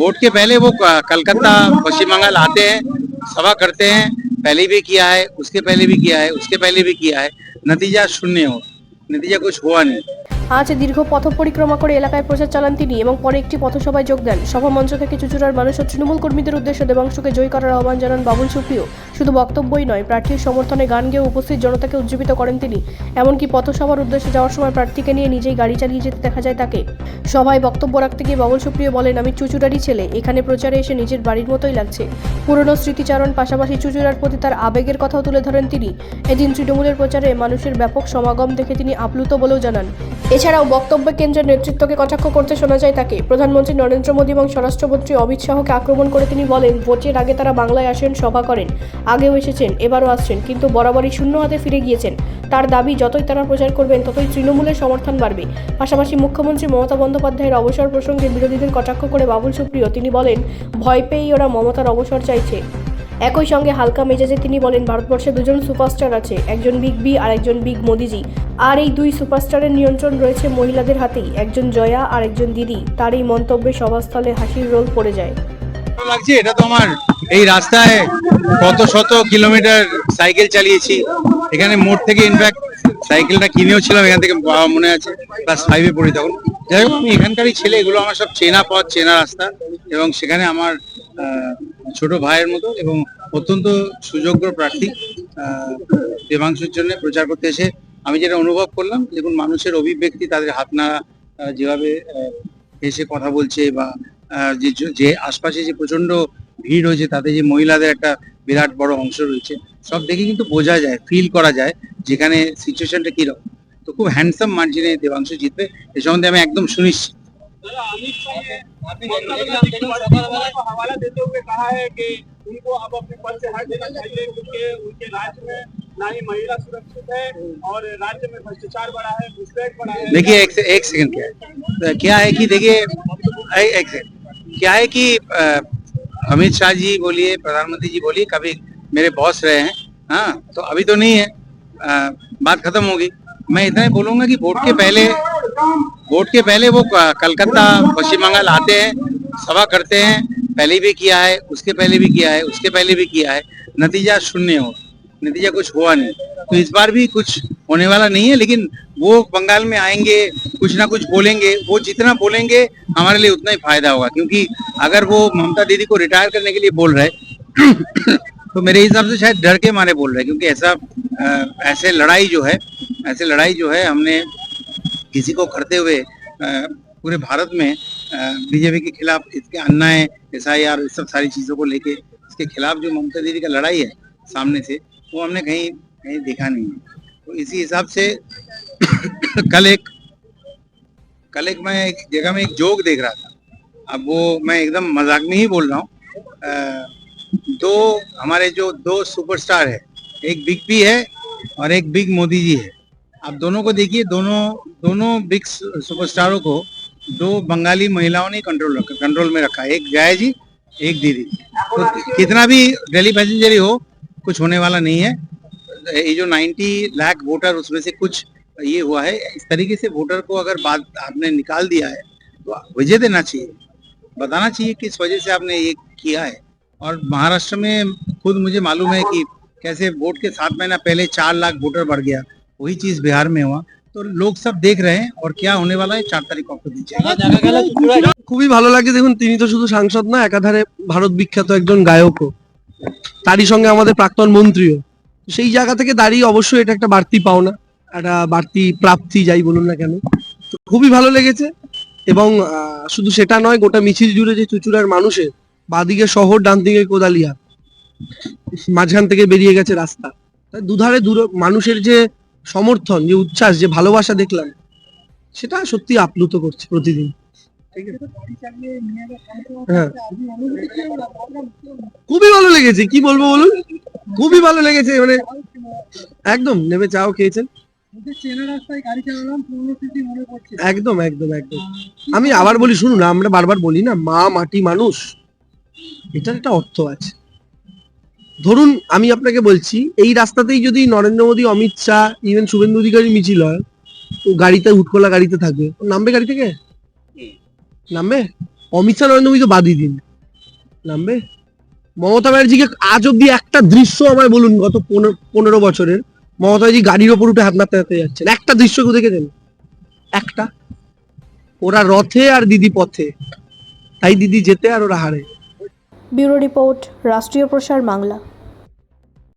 Vote के पहले वो कलकत्ता पश्चिम बंगाल आते हैं, सभा करते हैं। पहले भी किया है, उसके पहले भी किया है, उसके पहले भी किया है। नतीजा शून्य हो, नतीजा कुछ हुआ नहीं। আজ দীর্ঘ পথ পরিক্রমা করে এলাকায় প্রচার চালান তিনি এবং পরে একটি পথসভায় যোগ দেন। সভামঞ্চ থেকে চুঁচুড়ার মানুষ ও তৃণমূল কর্মীদের উদ্দেশ্যে দেবাংশুকে জয়ী করার আহ্বান জানান বাবুল সুপ্রিয়। শুধু বক্তব্যই নয়, প্রার্থীর সমর্থনে গান গেয়ে উপস্থিত জনতাকে উজ্জীবিত করেন তিনি। এমনকি পথসভার উদ্দেশ্যে যাওয়ার সময় প্রার্থীকে নিয়ে নিজেই গাড়ি চালিয়ে যেতে দেখা যায় তাকে। সভায় বক্তব্য রাখতে গিয়ে বাবুল সুপ্রিয় বলেন, আমি চুঁচুড়ারই ছেলে, এখানে প্রচারে এসে নিজের বাড়ির মতোই লাগছে। পুরনো স্মৃতিচারণ পাশাপাশি চুঁচুড়ার প্রতি তার আবেগের কথাও তুলে ধরেন তিনি। এদিন তৃণমূলের প্রচারে মানুষের ব্যাপক সমাগম দেখে তিনি আপ্লুত বলেও জানান। এছাড়াও বক্তব্যে কেন্দ্রের নেতৃত্বকে কটাক্ষ করতে শোনা যায় তাকে। প্রধানমন্ত্রী নরেন্দ্র মোদী এবং স্বরাষ্ট্রমন্ত্রী অমিত শাহকে আক্রমণ করে তিনি বলেন, ভোটের আগে তারা বাংলায় আসেন, সভা করেন, আগেও এসেছেন, এবারও আসছেন, কিন্তু বরাবরই শূন্য হাতে ফিরে গিয়েছেন। তার দাবি, যতই তারা প্রচার করবেন ততই তৃণমূলের সমর্থন বাড়বে। পাশাপাশি মুখ্যমন্ত্রী মমতা বন্দ্যোপাধ্যায়ের অবসর প্রসঙ্গে বিরোধীদের কটাক্ষ করে বাবুল সুপ্রিয় তিনি বলেন, ভয় পেয়েই ওরা মমতার অবসর চাইছে। একই সঙ্গে হালকা মেজাজে তিনি বলেন, ভারতবর্ষে দুজন সুপারস্টার আছে, একজন বিগ বি আর একজন বিগ মোদিজি। আর এই দুই সুপারস্টারের নিয়ন্ত্রণ রয়েছে মহিলাদের হাতেই, একজন জয়া আর একজন দিদি। তার এই মন্তব্যে সভাস্থলে হাসির রোল পড়ে যায়। লাগছে, এটা তো আমার এই রাস্তায় কত শত কিলোমিটার সাইকেল চালিয়েছি। এখানে মোড় থেকে ইনফ্যাক্ট সাইকেলটা কিনেও ছিলাম এখান থেকে, মনে আছে ক্লাস 5-এ পড়ি তখন। যাই হোক, আমি এখানকারই ছেলে, এগুলো আমার সব চেনা পথ, চেনা রাস্তা, এবং সেখানে আমার ছোট ভাইয়ের মতো এবং অত্যন্ত সুযোগ্য প্রার্থী দেবাংশুর জন্য প্রচার করতে এসে আমি যেটা অনুভব করলাম, দেখুন মানুষের অভিব্যক্তি, তাদের হাত নাড়া, যেভাবে এসে কথা বলছে, বা যে আশপাশে যে প্রচন্ড ভিড় হয়েছে, তাতে যে মহিলাদের একটা বিরাট বড় অংশ রয়েছে, সব দেখে কিন্তু বোঝা যায়, ফিল করা যায় যেখানে সিচুয়েশনটা কিরকম। তো খুব হ্যান্ডসাম মার্জিনে দেবাংশু জিতবে, এ সম্বন্ধে আমি একদম সুনিশ্চিত। हवाला देते हुए कहा है कि उनको अब अपने पद से हट देना चाहिए, क्योंकि उनके राज्य में ना ही महिला सुरक्षित है और राज्य में भ्रष्टाचार बढ़ा है, घुसपैठ बढ़ा है। देखिए एक सेकंड, क्या है कि देखिए क्या है कि अमित शाह जी बोलिए, प्रधानमंत्री जी बोलिए, कभी मेरे बॉस रहे हैं, हाँ, तो अभी तो नहीं है, बात खत्म होगी। मैं इतना ही बोलूंगा कि वोट के पहले वो कलकत्ता पश्चिम बंगाल आते हैं, सभा करते हैं। पहले भी किया है, उसके पहले भी किया है, उसके पहले भी किया है। नतीजा शून्य हो, नतीजा कुछ हुआ नहीं। तो इस बार भी कुछ होने वाला नहीं है, लेकिन वो बंगाल में आएंगे, कुछ ना कुछ बोलेंगे। वो जितना बोलेंगे हमारे लिए उतना ही फायदा होगा, क्योंकि अगर वो ममता दीदी को रिटायर करने के लिए बोल रहे तो मेरे हिसाब से शायद डर के मारे बोल रहे, क्योंकि ऐसे लड़ाई जो है हमने किसी को करते हुए पूरे भारत में बीजेपी के खिलाफ, इसके अन्याय, SIR, इस सब सारी चीजों को लेके इसके खिलाफ जो ममता दीदी का लड़ाई है सामने से, वो हमने कहीं देखा नहीं है। तो इसी हिसाब से कल एक मैं एक जगह में एक जोक देख रहा था। अब वो मैं एकदम मजाक में ही बोल रहा हूँ। हमारे जो दो सुपरस्टार है, एक बिग बी है और एक बिग मोदी जी है। आप दोनों को देखिए, दोनों बिग सुपरस्टारों को दो बंगाली महिलाओं ने कंट्रोल में रखा है, एक जया जी, एक दीदी। तो कितना भी दिल्ली पैसेंजर हो, कुछ होने वाला नहीं है। ये जो 90 लाख वोटर, उसमें से कुछ ये हुआ है। इस तरीके से वोटर को अगर बात आपने निकाल दिया है तो वजह देना चाहिए, बताना चाहिए कि इस वजह से आपने ये किया है। और महाराष्ट्र में खुद मुझे मालूम है कि कैसे वोट के 7 महीना पहले 4 लाख वोटर बढ़ गया, वही चीज बिहार में हुआ। तो लोग सब देख रहे हैं, और क्या होने वाला है 4 तारीख को आपको दीजिए। খুবই ভালো লাগে। দেখুন, তিনি তো শুধু সাংসদ না, একাধারে ভারত বিখ্যাত একজন গায়কও, তারই সঙ্গে আমাদের প্রাক্তন মন্ত্রীও। সেই জায়গা থেকে দাঁড়িয়ে অবশ্যই এটা একটা বাড়তি পাওনা, একটা বাড়তি প্রাপ্তি, যাই বলুন না কেন। তো খুবই ভালো লেগেছে। এবং শুধু সেটা নয়, গোটা মিছিল জুড়ে যে চুঁচুড়ার মানুষের বাদিকে শহর, ডান দিকে কোদালিয়া, মাঝখান থেকে বেরিয়ে গেছে রাস্তা, দুধারে মানুষের যে সমর্থন, যে উচ্ছ্বাস, যে ভালোবাসা দেখলাম, সেটা সত্যি আপ্লুত করছে প্রতিদিন। হ্যাঁ, খুবই ভালো লেগেছে, কি বলবো বলুন, খুবই ভালো লেগেছে। মানে একদম নেমে চাও খেয়েছেন, একদম একদম একদম। আমি আবার বলি, শুনুন, আমরা বারবার বলি না, মা মাটি মানুষ, এটার একটা অর্থ আছে। ধরুন, আমি আপনাকে বলছি, এই রাস্তাতেই যদি নরেন্দ্র মোদী, অমিত শাহ, ইভেন শুভেন্দু অধিকারী মিছিল হয়, ও গাড়িতে, উঠকোলা গাড়িতে থাকবে, ও নামবে গাড়ি থেকে? নামবে? অমিত শাহ নরেন্দ্র মোদী তো বাদই দিন, নামবে? মমতা ব্যানার্জিকে আজ অব্দি একটা দৃশ্য আমায় বলুন গত 15 বছরের, মমতা ব্যানার্জি গাড়ির ওপর উঠে হাত নাড়তে নাড়তে যাচ্ছেন, একটা দৃশ্য কেউ দেখেছেন? একটা। ওরা রথে আর দিদি পথে, তাই দিদি যেতে আর ওরা হারে। ব্যুরো রিপোর্ট, রাষ্ট্রীয় প্রসার বাংলা।